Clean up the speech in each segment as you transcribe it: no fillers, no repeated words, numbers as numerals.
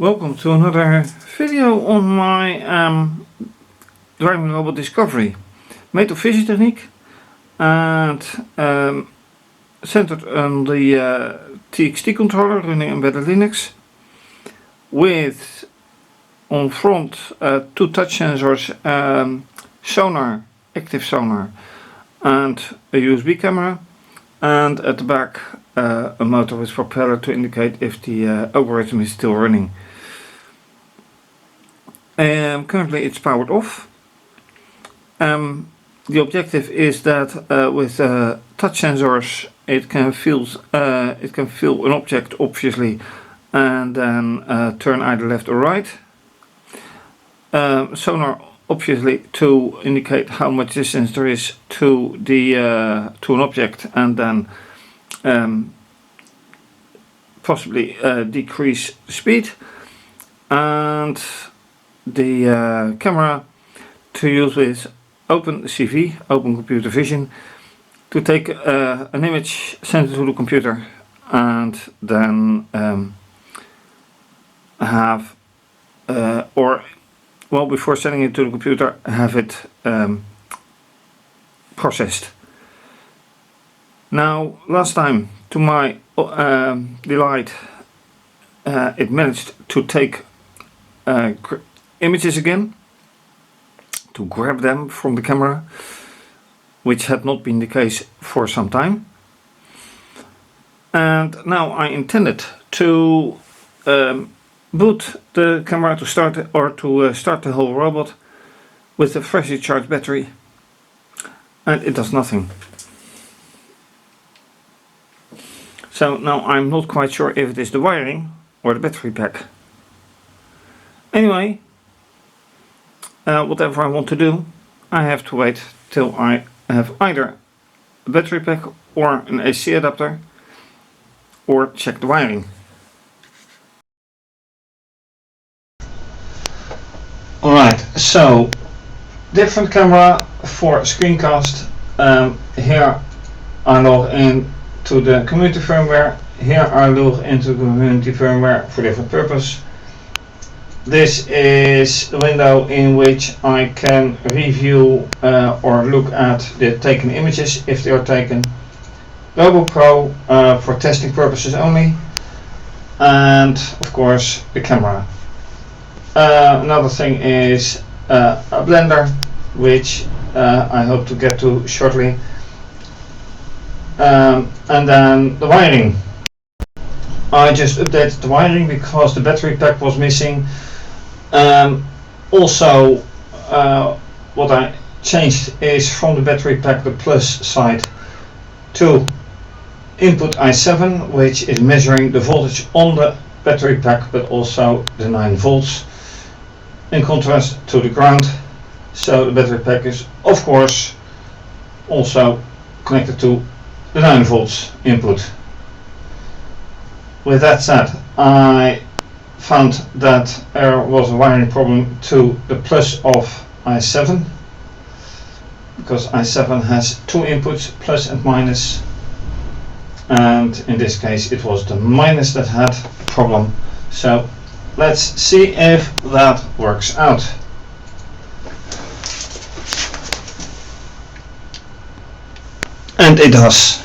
Welcome to another video on my driving robot discovery, made of fischertechnik and centered on the TXT controller running embedded Linux, with on front two touch sensors, sonar, active sonar, and a USB camera, and at the back a motor with propeller to indicate if the algorithm is still running. Currently it's powered off. The objective is that with touch sensors it can feel an object, obviously, and then turn either left or right. Sonar, obviously, to indicate how much distance there is to the to an object, and then possibly decrease the speed, and the camera to use with open CV, open computer vision, to take an image, send it to the computer, and then have before sending it to the computer, have it processed. Now, last time, to my delight, it managed to take images again, to grab them from the camera, which had not been the case for some time. And now I intended to boot the camera to start the whole robot with a freshly charged battery, and it does nothing. So now I'm not quite sure if it is the wiring or the battery pack. Anyway, whatever I want to do, I have to wait till I have either a battery pack or an AC adapter, or check the wiring. Alright, so different camera for screencast. Here I log in to the community firmware. Here I log into the community firmware for different purpose. This is a window in which I can review or look at the taken images, if they are taken. RoboPro for testing purposes only, and of course the camera. Another thing is a blender, which I hope to get to shortly, and then the wiring. I just updated the wiring because the battery pack was missing. Also, what I changed is from the battery pack, the plus side, to input i7, which is measuring the voltage on the battery pack, but also the 9 volts, in contrast to the ground. So the battery pack is, of course, also connected to the 9 volts input. With that said, I found that there was a wiring problem to the plus of i7, because i7 has two inputs, plus and minus, and in this case it was the minus that had a problem. So let's see if that works out. And it does.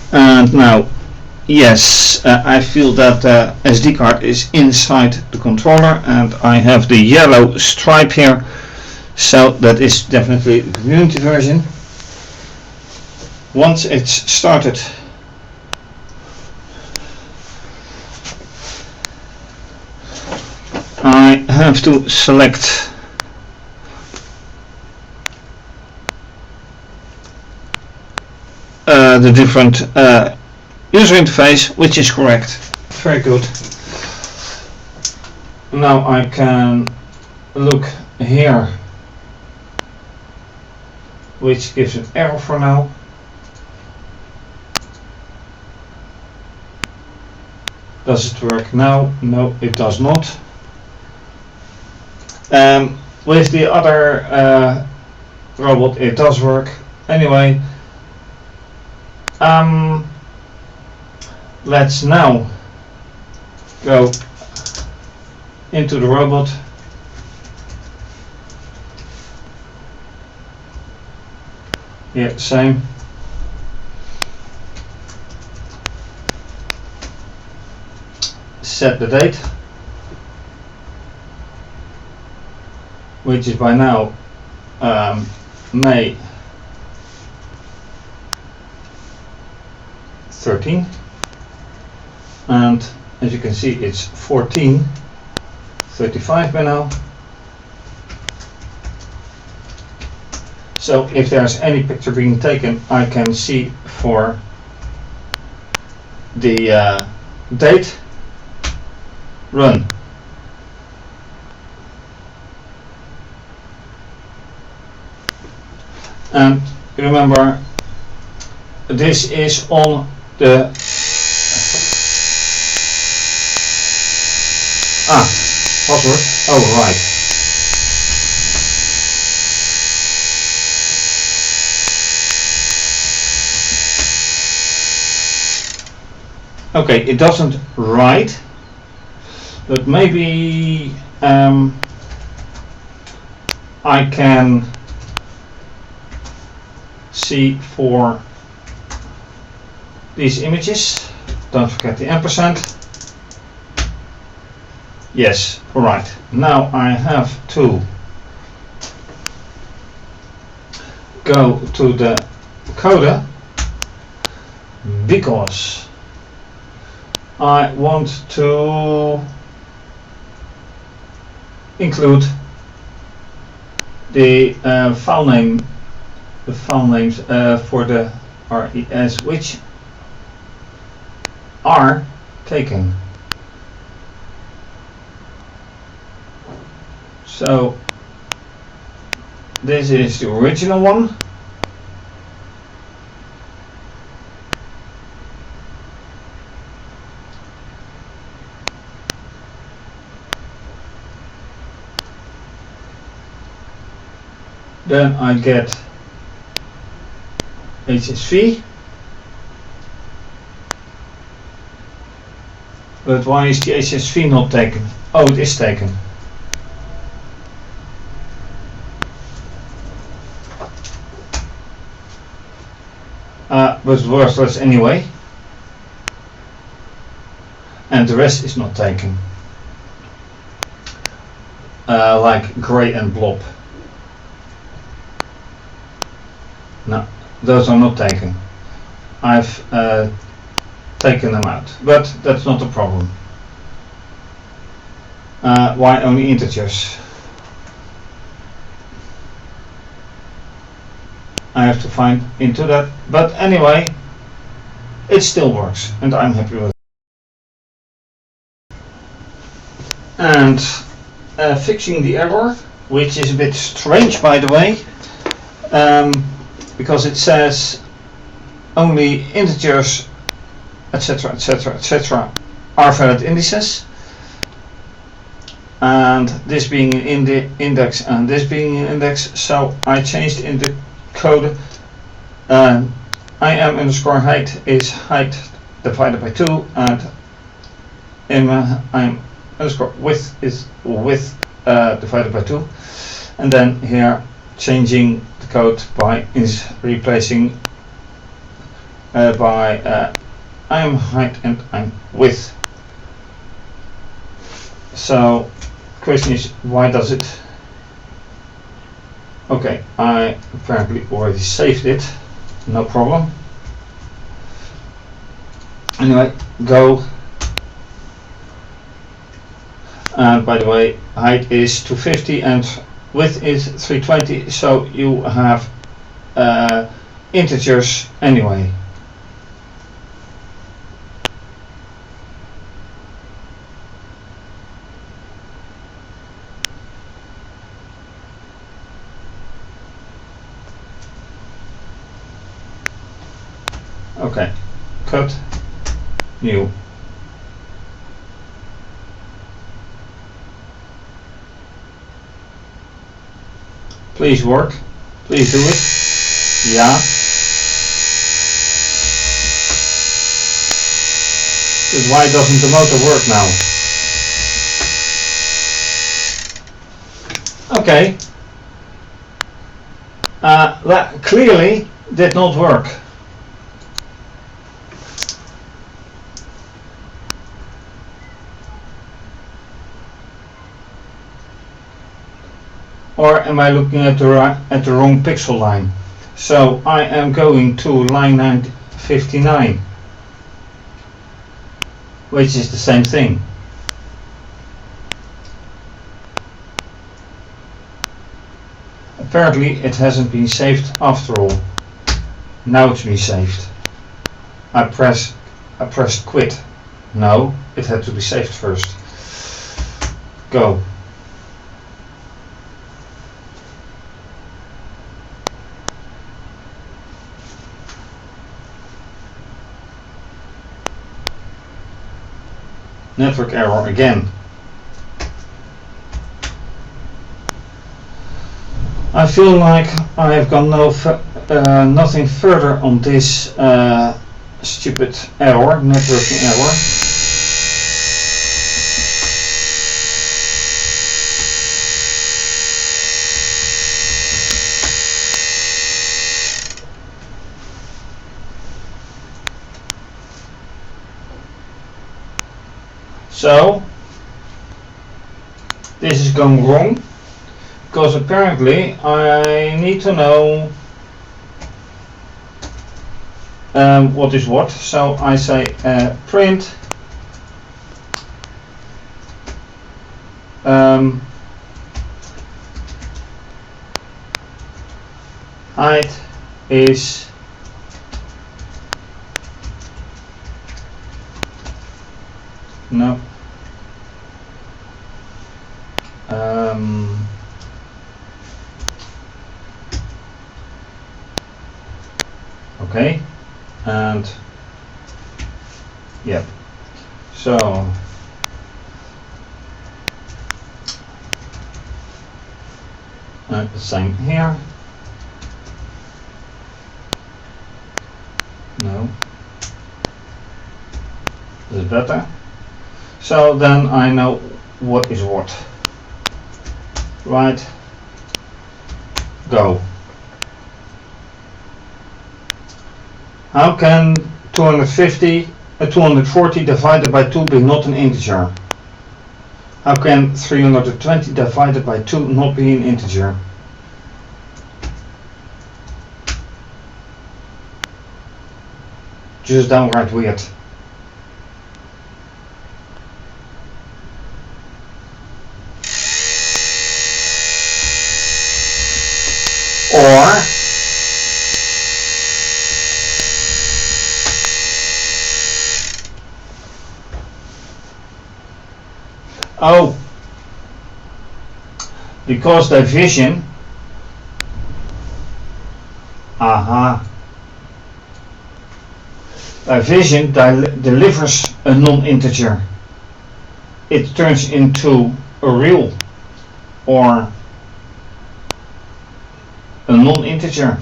And now, yes, I feel that the SD card is inside the controller, and I have the yellow stripe here, so that is definitely the community version. Once it's started, I have to select the different user interface, which is correct. Very good. Now I can look here, which gives an error for now. Does it work now? No, it does not. With the other robot it does work. Anyway, Let's now go into the robot. Yeah, same. Set the date, which is by now May 13, and as you can see it's 14:35 by now. So if there's any picture being taken, I can see for the date. Run. And remember, this is on the password. Oh, right. Okay, it doesn't write, but maybe I can see for these images. Don't forget the ampersand. Yes, alright. Now I have to go to the coder because I want to include the file names for the RES which are taken. So this is the original one. Then I get HSV. But why is the HSV not taken? Oh, it is taken. But worthless anyway. And the rest is not taken. Like gray and blob. No, those are not taken. I've taken them out, but that's not a problem. Why only integers? I have to find into that, but anyway, it still works, and I'm happy with it. And fixing the error, which is a bit strange, by the way. Because it says only integers, etc., etc., etc. are valid indices, and this being an index and this being an index, so I changed in the code im_height is height divided by 2, and im_width is width divided by 2, and then here changing the code by replacing by I'm height and I'm width. So question is, why does it? Okay, I apparently already saved it, no problem. Anyway, go. And by the way, height is 250 and width is 320, so you have integers anyway. Okay, cut, new. Please work, please do it. Yeah. But why doesn't the motor work now? Okay. That clearly did not work. Or am I looking at the wrong pixel line? So I am going to line 959, which is the same thing. Apparently it hasn't been saved after all. Now it's been saved. I pressed quit. No, it had to be saved first. Go. Network error again. I feel like I have gone nothing further on this stupid error, networking error. So this is going wrong, because apparently I need to know what is what. So I say print height is no. Okay, and yep. So the same here. No, this is better. So then I know what is what. Right, go. How can 240 divided by 2 be not an integer? How can 320 divided by 2 not be an integer? Just downright weird. Or oh, because division, division delivers a non-integer. It turns into a real or a non-integer.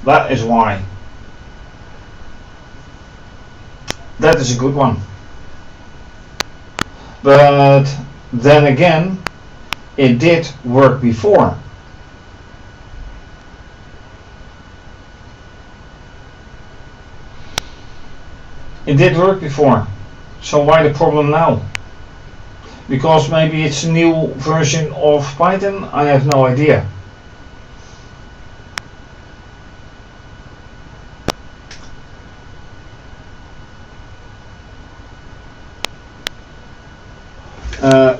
That is why. That is a good one. But then again, it did work before. It did work before. So why the problem now? Because maybe it's a new version of Python? I have no idea.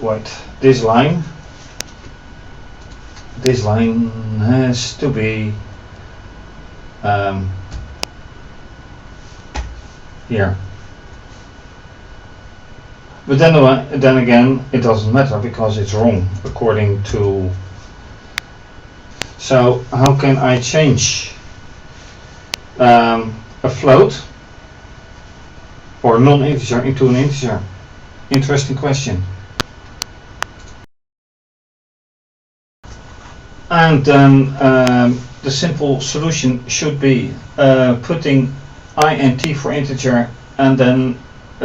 Wait, this line has to be here. But then again, it doesn't matter because it's wrong according to. So how can I change a float or non-integer into an integer? Interesting question. And then the simple solution should be putting int for integer and then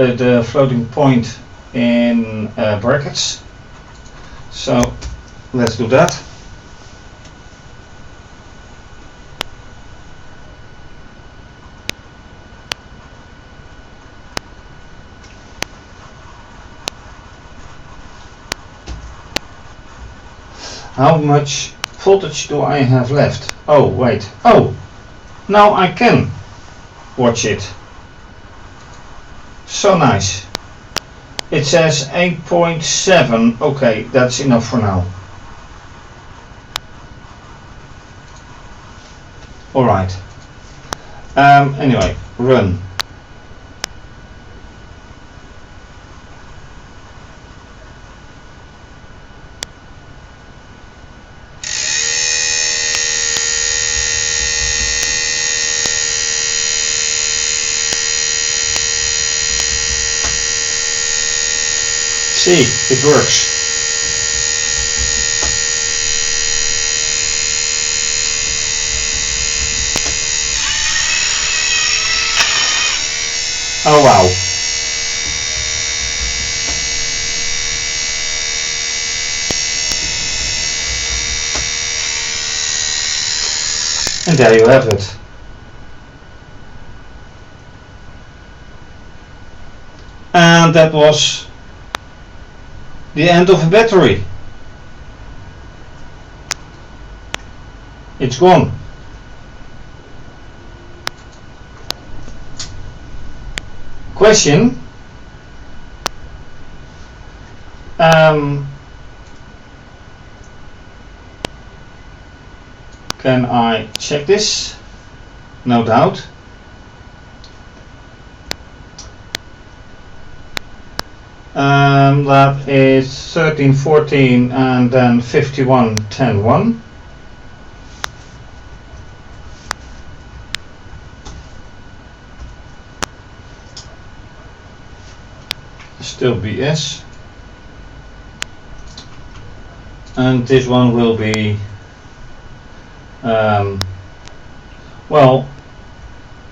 the floating point in brackets. So let's do that. How much voltage do I have left? Oh wait, oh, now I can watch it. So nice. It says 8.7. Okay, that's enough for now. Alright. Anyway, run. See, it works. Oh wow. And there you have it. And that was the end of a battery. It's gone. Question. Can I check this? No doubt. That is 1314 and then 5110.1. Still BS. And this one will be well,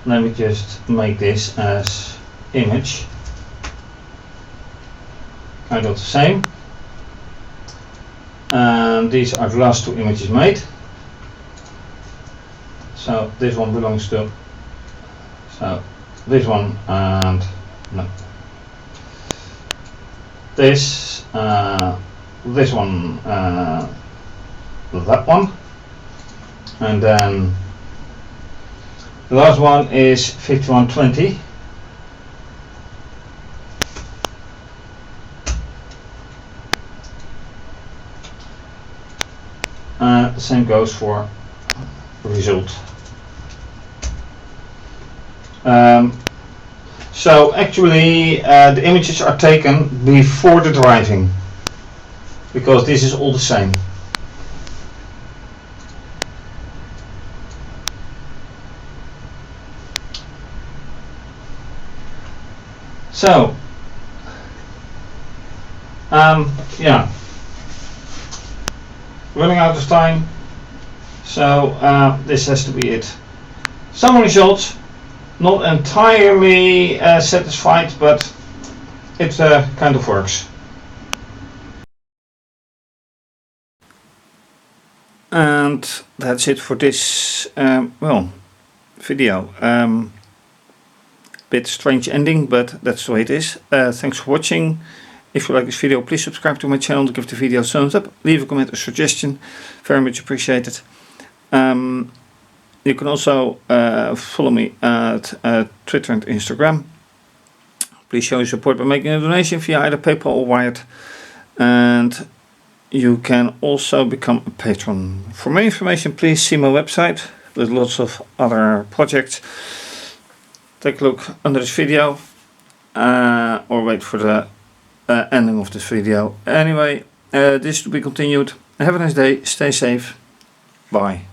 let me just make this as image. I got the same, and these are the last two images made. So this one belongs to, so this one and no, this one, that one, and then the last one is 5120. The same goes for result. So actually the images are taken before the driving, because this is all the same. So yeah, running out of time, so this has to be it. Some results, not entirely satisfied, but it kind of works. And that's it for this well, video. Bit strange ending, but that's the way it is. Thanks for watching. If you like this video, please subscribe to my channel, give the video a thumbs up, leave a comment or suggestion, very much appreciated. You can also follow me at Twitter and Instagram. Please show your support by making a donation via either PayPal or Wired, and you can also become a patron. For more information, please see my website. There's lots of other projects. Take a look under this video or wait for the ending of this video. Anyway, this to be continued. Have a nice day, stay safe, bye.